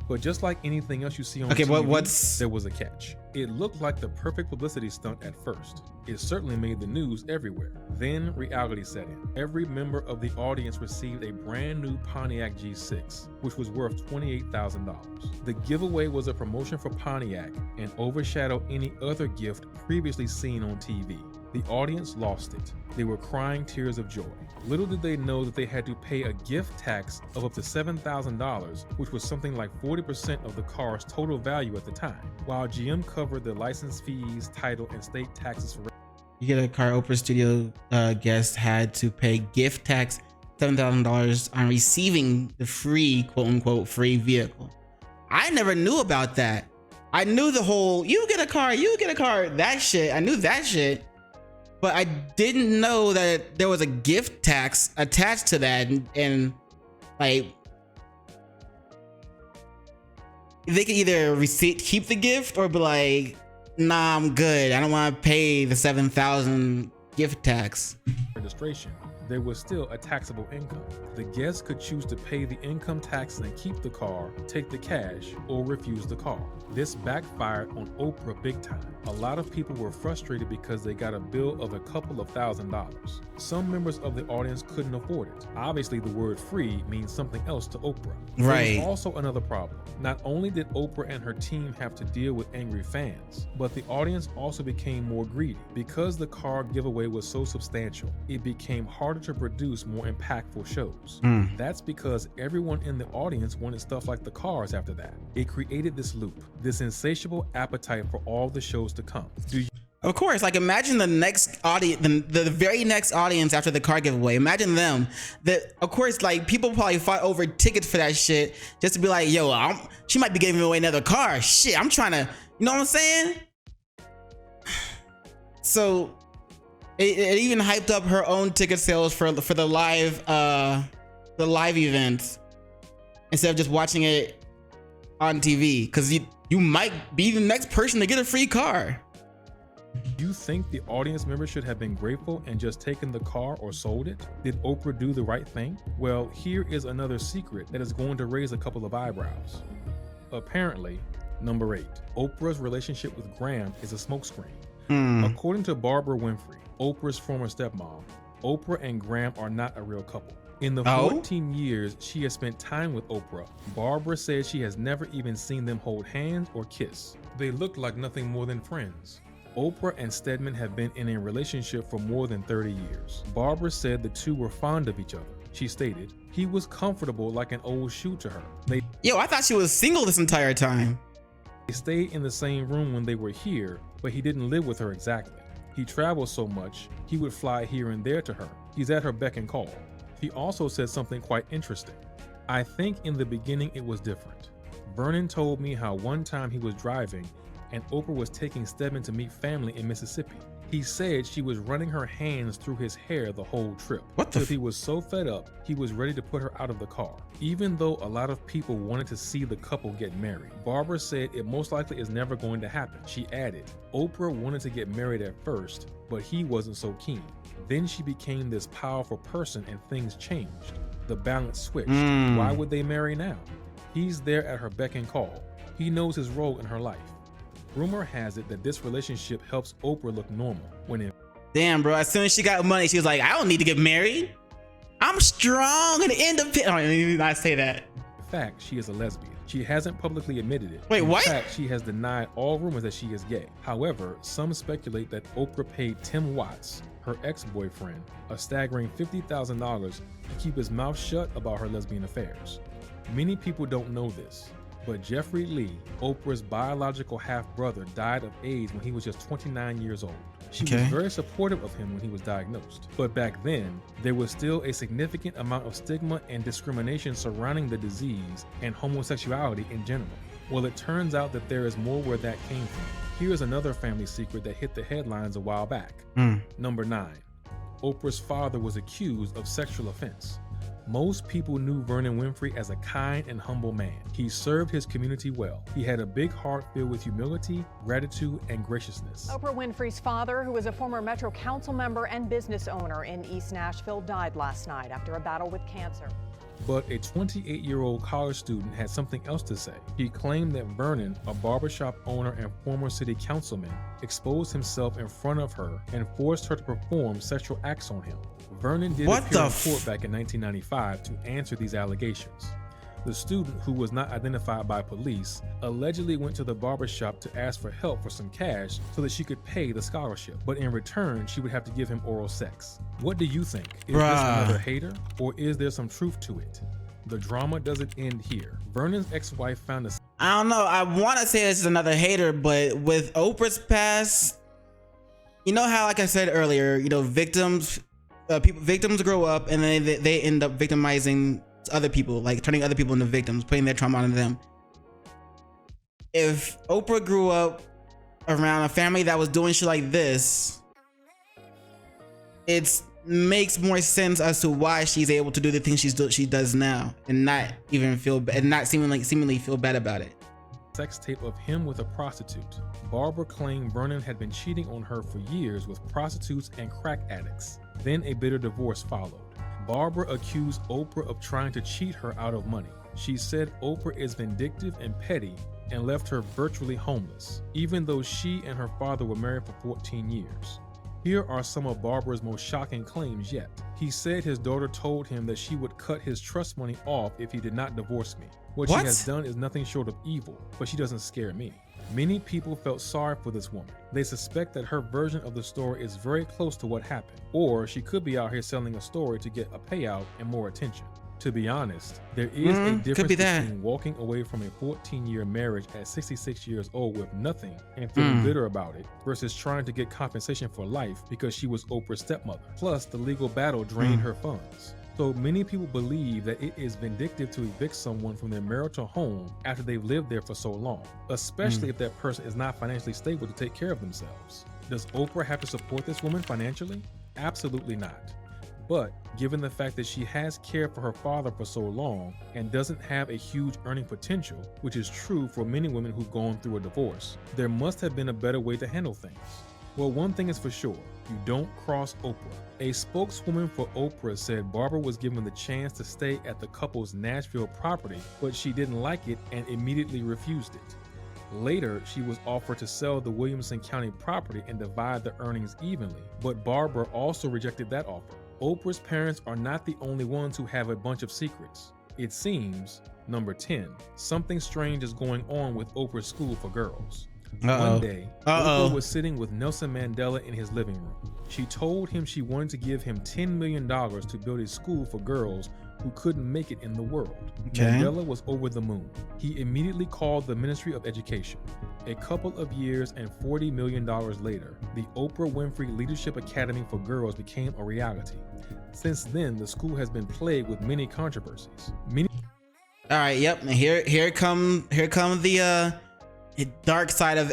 But just like anything else you see on Okay, TV, there was a catch. It looked like the perfect publicity stunt at first. It certainly made the news everywhere. Then reality set in. Every member of the audience received a brand new Pontiac G6, which was worth $28,000. The giveaway was a promotion for Pontiac and overshadowed any other gift previously seen on TV. The audience lost it. They were crying tears of joy. Little did they know that they had to pay a gift tax of up to $7,000, which was something like 40% of the car's total value at the time, while GM covered the license fees, title, and state taxes for. You get a car, Oprah studio guest had to pay gift tax $7,000 on receiving the free, quote unquote, free vehicle. I never knew about that. I knew the whole you get a car, that shit. I knew that shit. But I didn't know that there was a gift tax attached to that, and like they could either keep the gift or be like, nah, I'm good. I don't want to pay the $7,000 gift tax. Registration, there was still a taxable income. The guests could choose to pay the income tax and keep the car, take the cash, or refuse the car. This backfired on Oprah big time. A lot of people were frustrated because they got a bill of a couple of $1,000s. Some members of the audience couldn't afford it. Obviously, the word free means something else to Oprah. Right. There was also another problem. Not only did Oprah and her team have to deal with angry fans, but the audience also became more greedy. Because the car giveaway was so substantial, it became harder to produce more impactful shows. That's because everyone in the audience wanted stuff like the cars after that. It created this loop, this insatiable appetite for all the shows to come. Of course, like imagine the next audience, the very next audience after the car giveaway. Imagine them. That of course, like people probably fought over tickets for that shit just to be like, yo, she might be giving away another car. Shit, I'm trying to, you know what I'm saying? So it even hyped up her own ticket sales for the live events instead of just watching it on TV, because you might be the next person to get a free car. You think the audience members should have been grateful and just taken the car or sold it? Did Oprah do the right thing? Well, here is another secret that is going to raise a couple of eyebrows. Apparently, number 8, Oprah's relationship with Graham is a smokescreen. According to Barbara Winfrey, Oprah's former stepmom, Oprah and Graham are not a real couple. In the 14 years she has spent time with Oprah, Barbara says she has never even seen them hold hands or kiss. They look like nothing more than friends. Oprah and Stedman have been in a relationship for more than 30 years. Barbara said the two were fond of each other. She stated, he was comfortable like an old shoe to her. Yo, I thought she was single this entire time. They stayed in the same room when they were here, but he didn't live with her exactly. He traveled so much, he would fly here and there to her. He's at her beck and call. He also said something quite interesting. I think in the beginning it was different. Vernon told me how one time he was driving and Oprah was taking Stedman to meet family in Mississippi. He said she was running her hands through his hair the whole trip. What the He was so fed up, he was ready to put her out of the car. Even though a lot of people wanted to see the couple get married, Barbara said it most likely is never going to happen. She added, Oprah wanted to get married at first, but he wasn't so keen. Then she became this powerful person and things changed. The balance switched. Why would they marry now? He's there at her beck and call. He knows his role in her life. Rumor has it that this relationship helps Oprah look normal Damn, bro, as soon as she got money, she was like, I don't need to get married. I'm strong and independent. I didn't not say that. In fact, she is a lesbian. She hasn't publicly admitted it. Wait, what? In fact, she has denied all rumors that she is gay. However, some speculate that Oprah paid Tim Watts, her ex-boyfriend, a staggering $50,000 to keep his mouth shut about her lesbian affairs. Many people don't know this, but Jeffrey Lee, Oprah's biological half-brother, died of AIDS when he was just 29 years old. She was very supportive of him when he was diagnosed. But back then, there was still a significant amount of stigma and discrimination surrounding the disease and homosexuality in general. Well, it turns out that there is more where that came from. Here's another family secret that hit the headlines a while back. Number 9, Oprah's father was accused of sexual offense. Most people knew Vernon Winfrey as a kind and humble man. He served his community well. He had a big heart filled with humility, gratitude, and graciousness. Oprah Winfrey's father, who was a former Metro Council member and business owner in East Nashville, died last night after a battle with cancer. But a 28-year-old college student had something else to say. He claimed that Vernon, a barbershop owner and former city councilman, exposed himself in front of her and forced her to perform sexual acts on him. Vernon did appear in court back in 1995 to answer these allegations. The student, who was not identified by police, allegedly went to the barbershop to ask for help for some cash so that she could pay the scholarship, but in return, she would have to give him oral sex. What do you think? Is this another hater, or is there some truth to it? The drama doesn't end here. Vernon's ex-wife found a... I don't know. I want to say this is another hater, but with Oprah's past, you know how, like I said earlier, you know, victims grow up and then they end up victimizing other people, like turning other people into victims, putting their trauma on them. if Oprah grew up around a family that was doing shit like this, it makes more sense as to why she's able to do the things she does now and not even seemingly feel bad about it. Sex tape of him with a prostitute. Barbara claimed Vernon had been cheating on her for years with prostitutes and crack addicts. Then a bitter divorce followed. Barbara accused Oprah of trying to cheat her out of money. She said Oprah is vindictive and petty and left her virtually homeless, even though she and her father were married for 14 years. Here are some of Barbara's most shocking claims yet. He said his daughter told him that she would cut his trust money off if he did not divorce me. What she has done is nothing short of evil, but she doesn't scare me. Many people felt sorry for this woman. They suspect that her version of the story is very close to what happened, or she could be out here selling a story to get a payout and more attention. To be honest, there is a difference between walking away from a 14-year marriage at 66 years old with nothing and feeling bitter about it versus trying to get compensation for life because she was Oprah's stepmother. Plus, the legal battle drained her funds. So many people believe that it is vindictive to evict someone from their marital home after they've lived there for so long, especially if that person is not financially stable to take care of themselves. Does Oprah have to support this woman financially? Absolutely not. But given the fact that she has cared for her father for so long and doesn't have a huge earning potential, which is true for many women who've gone through a divorce, there must have been a better way to handle things. Well, one thing is for sure, you don't cross Oprah. A spokeswoman for Oprah said Barbara was given the chance to stay at the couple's Nashville property, but she didn't like it and immediately refused it. Later, she was offered to sell the Williamson County property and divide the earnings evenly, but Barbara also rejected that offer. Oprah's parents are not the only ones who have a bunch of secrets. It seems, number 10, something strange is going on with Oprah's school for girls. One day, Oprah was sitting with Nelson Mandela in his living room. She told him she wanted to give him $10 million to build a school for girls who couldn't make it in the world. Mandela was over the moon. He immediately called the Ministry of Education. A couple of years and $40 million later, the Oprah Winfrey Leadership Academy for Girls became a reality. Since then, the school has been plagued with many controversies. All right, yep. Here come the dark side of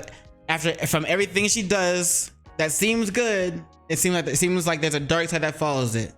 from everything she does that seems good. It seems like there's a dark side that follows it.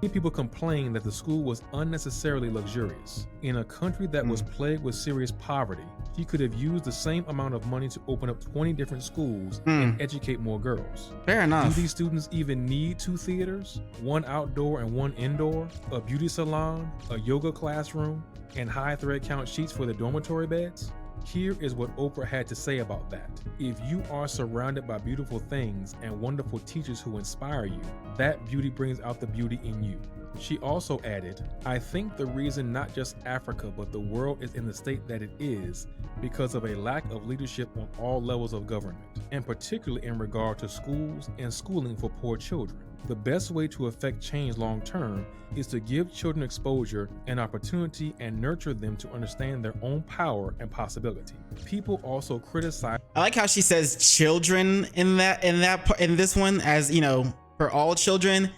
Many people complain that the school was unnecessarily luxurious. In a country that was plagued with serious poverty, she could have used the same amount of money to open up 20 different schools and educate more girls. Fair enough. Do these students even need 2 theaters, 1 outdoor and 1 indoor, a beauty salon, a yoga classroom, and high thread count sheets for their dormitory beds? Here is what Oprah had to say about that. If you are surrounded by beautiful things and wonderful teachers who inspire you, that beauty brings out the beauty in you. She also added, I think the reason not just Africa but the world is in the state that it is because of a lack of leadership on all levels of government, and particularly in regard to schools and schooling for poor children. The best way to affect change long term is to give children exposure and opportunity and nurture them to understand their own power and possibility. People also criticize. I like how she says children in this one, as you know, for all children,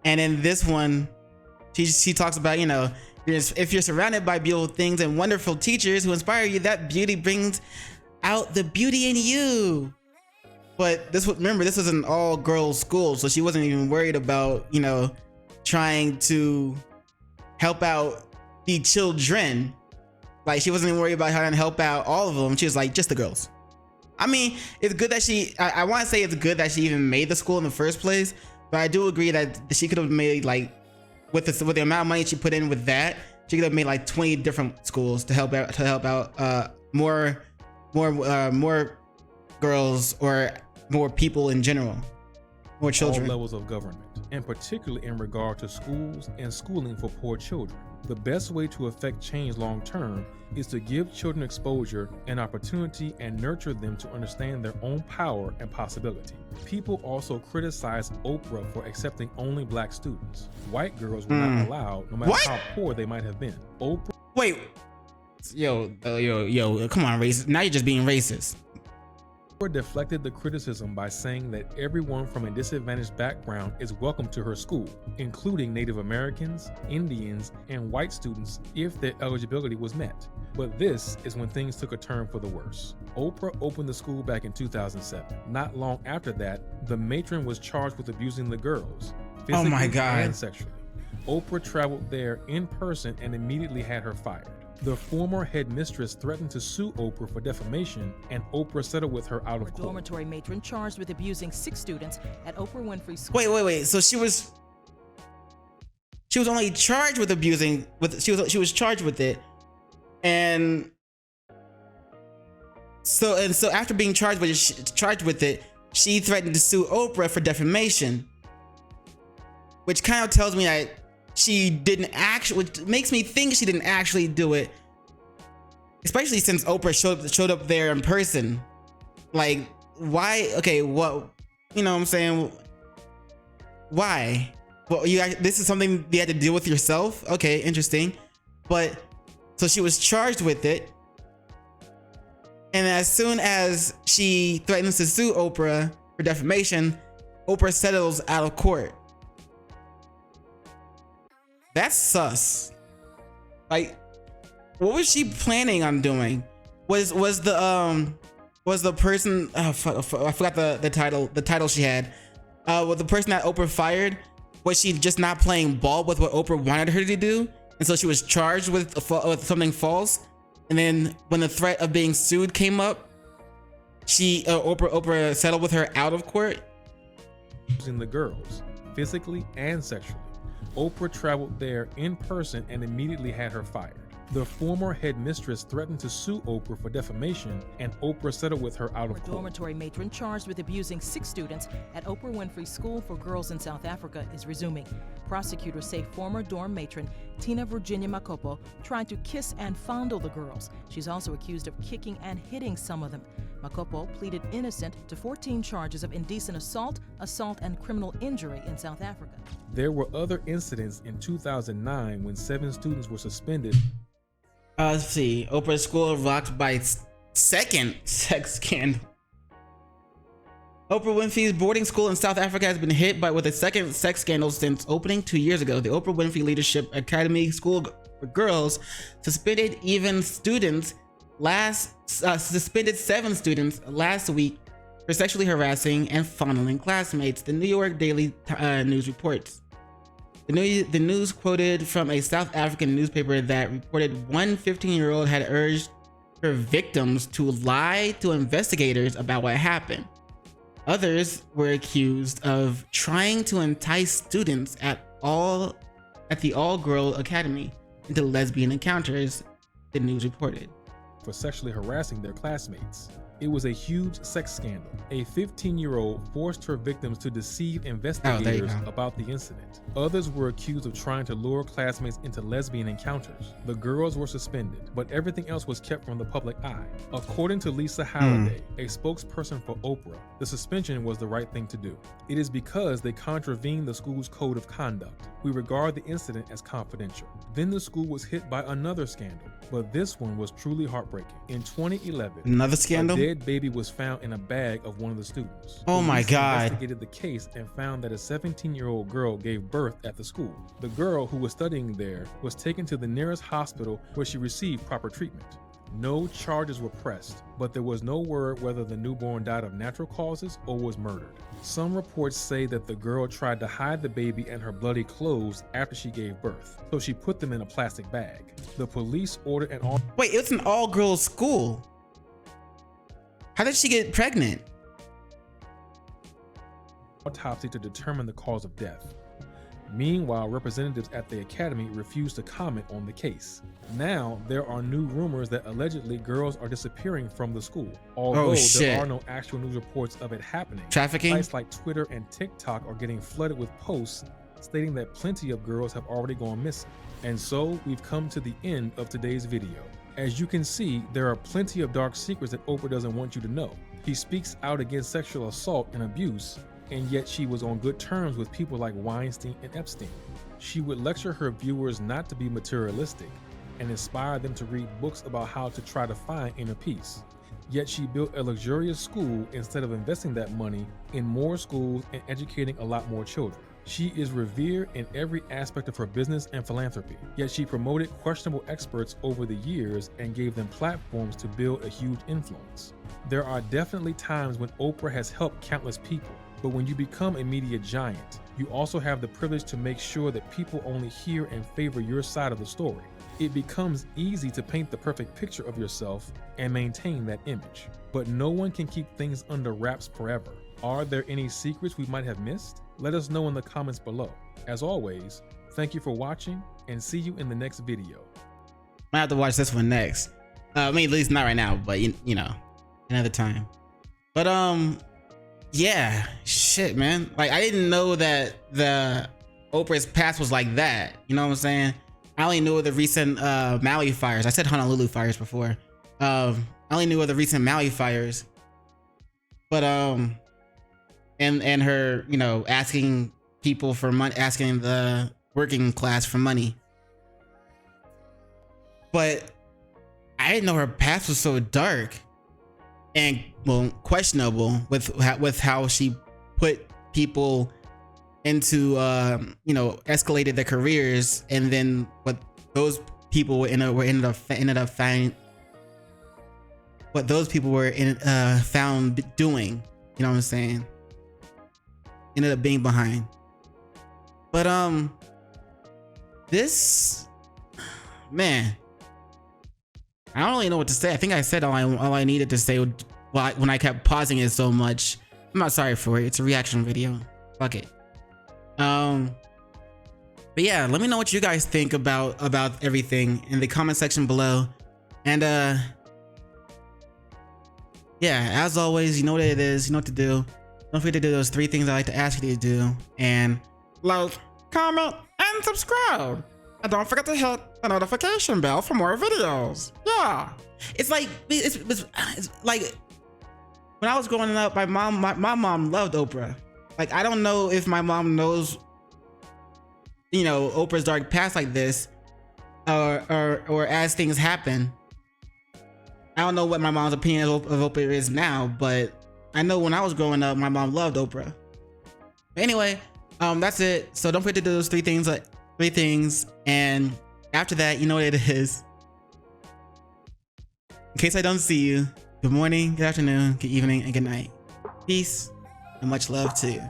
and in this one, she talks about, you know, if you're surrounded by beautiful things and wonderful teachers who inspire you, that beauty brings out the beauty in you. But remember, this was an all-girls school, so she wasn't even worried about, you know, trying to help out the children. Like, she wasn't even worried about how to help out all of them. She was like, just the girls. I mean, it's good that I want to say it's good that she even made the school in the first place, but I do agree that she could have made, like, with the amount of money she put in with that, she could have made like 20 different schools to help out more girls or more people in general, more children. All levels of government, and particularly in regard to schools and schooling for poor children. The best way to affect change long term is to give children exposure and opportunity and nurture them to understand their own power and possibility. People also criticize Oprah for accepting only black students. White girls were not allowed, no matter how poor they might have been. Oprah. Wait, yo, come on, racist. Now you're just being racist. Oprah deflected the criticism by saying that everyone from a disadvantaged background is welcome to her school, including Native Americans, Indians, and white students if their eligibility was met. But this is when things took a turn for the worse. Oprah opened the school back in 2007. Not long after that, the matron was charged with abusing the girls, physically and sexually. Oprah traveled there in person and immediately had her fired. The former headmistress threatened to sue Oprah for defamation, and Oprah settled with her out of court. Dormitory matron charged with abusing 6 students at Oprah Winfrey School. Wait. So she was only charged with abusing. She was charged with it, and so after being charged with it, she threatened to sue Oprah for defamation, which kind of tells me that she didn't actually, which makes me think she didn't actually do it, especially since Oprah showed up there in person. Like, why? Okay, what? You know what I'm saying? Why? Well, this is something you had to deal with yourself. Okay, interesting. But so she was charged with it, and as soon as she threatens to sue Oprah for defamation, Oprah settles out of court. That's sus. Like, what was she planning on doing? Was the person, oh fuck, I forgot the title she had. Was the person that Oprah fired, was she just not playing ball with what Oprah wanted her to do? And so she was charged with something false. And then when the threat of being sued came up, Oprah settled with her out of court. Using the girls, physically and sexually. Oprah traveled there in person and immediately had her fired. The former headmistress threatened to sue Oprah for defamation, and Oprah settled with her out of court. Dormitory matron charged with abusing 6 students at Oprah Winfrey School for Girls in South Africa is resuming. Prosecutors say former dorm matron Tina Virginia Makopo tried to kiss and fondle the girls. She's also accused of kicking and hitting some of them. Makopo pleaded innocent to 14 charges of indecent assault, and criminal injury in South Africa. There were other incidents in 2009 when 7 students were suspended. Let's see. Oprah's school rocked by second sex scandal. Oprah Winfrey's boarding school in South Africa has been hit with a second sex scandal since opening 2 years ago. The Oprah Winfrey Leadership Academy School for Girls suspended 7 students last week for sexually harassing and fondling classmates, the New York Daily News reports. The news quoted from a South African newspaper that reported one 15-year-old had urged her victims to lie to investigators about what happened. Others were accused of trying to entice students at the all-girl academy into lesbian encounters, the news reported. For sexually harassing their classmates. It was a huge sex scandal. A 15-year-old forced her victims to deceive investigators about the incident. Others were accused of trying to lure classmates into lesbian encounters. The girls were suspended, but everything else was kept from the public eye. According to Lisa Halliday, a spokesperson for Oprah, the suspension was the right thing to do. It is because they contravened the school's code of conduct. We regard the incident as confidential. Then the school was hit by another scandal, but this one was truly heartbreaking. In 2011, another scandal? A dead baby was found in a bag of one of the students. Oh my God. Investigated the case and found that a 17-year-old girl gave birth at the school. The girl who was studying there was taken to the nearest hospital where she received proper treatment. No charges were pressed, but there was no word whether the newborn died of natural causes or was murdered. Some reports say that the girl tried to hide the baby and her bloody clothes after she gave birth, so she put them in a plastic bag. The police ordered an Wait, it's an all-girls school. How did she get pregnant? Autopsy to determine the cause of death. Meanwhile, representatives at the academy refused to comment on the case. Now, there are new rumors that allegedly girls are disappearing from the school. Although there are no actual news reports of it happening. Trafficking? Sites like Twitter and TikTok are getting flooded with posts stating that plenty of girls have already gone missing. And so, we've come to the end of today's video. As you can see, there are plenty of dark secrets that Oprah doesn't want you to know. She speaks out against sexual assault and abuse, and yet she was on good terms with people like Weinstein and Epstein. She would lecture her viewers not to be materialistic and inspire them to read books about how to try to find inner peace. Yet she built a luxurious school instead of investing that money in more schools and educating a lot more children. She is revered in every aspect of her business and philanthropy, yet she promoted questionable experts over the years and gave them platforms to build a huge influence. There are definitely times when Oprah has helped countless people, but when you become a media giant, you also have the privilege to make sure that people only hear and favor your side of the story. It becomes easy to paint the perfect picture of yourself and maintain that image, but no one can keep things under wraps forever. Are there any secrets we might have missed? Let us know in the comments below. As always, thank you for watching and see you in the next video. Might have to watch this one next. I mean, at least not right now, but you know, another time. But yeah, shit, man. Like, I didn't know that the Oprah's past was like that. You know what I'm saying? I only knew of the recent Maui fires. I said Honolulu fires before. I only knew of the recent Maui fires. But and her, you know, asking people for money, asking the working class for money. But I didn't know her past was so dark and, well, questionable with how she put people into you know, escalated their careers, and then what those people ended up found doing. You know what I'm saying? Ended up being behind. But this, man, I don't really know what to say. I think I said all I needed to say when I kept pausing it so much. I'm not sorry for it. It's a reaction video. Fuck it. But yeah, let me know what you guys think about everything in the comment section below. And yeah, as always, you know what it is, you know what to do. Don't forget to do those 3 things I like to ask you to do, and like, comment, and subscribe. And don't forget to hit the notification bell for more videos. Yeah, it's like it's like when I was growing up, my mom loved Oprah. Like, I don't know if my mom knows, you know, Oprah's dark past like this, or as things happen. I don't know what my mom's opinion of Oprah is now, but I know when I was growing up, my mom loved Oprah. But anyway, that's it. So don't forget to do those 3 things, and after that, you know what it is. In case I don't see you, good morning, good afternoon, good evening, and good night. Peace and much love to you.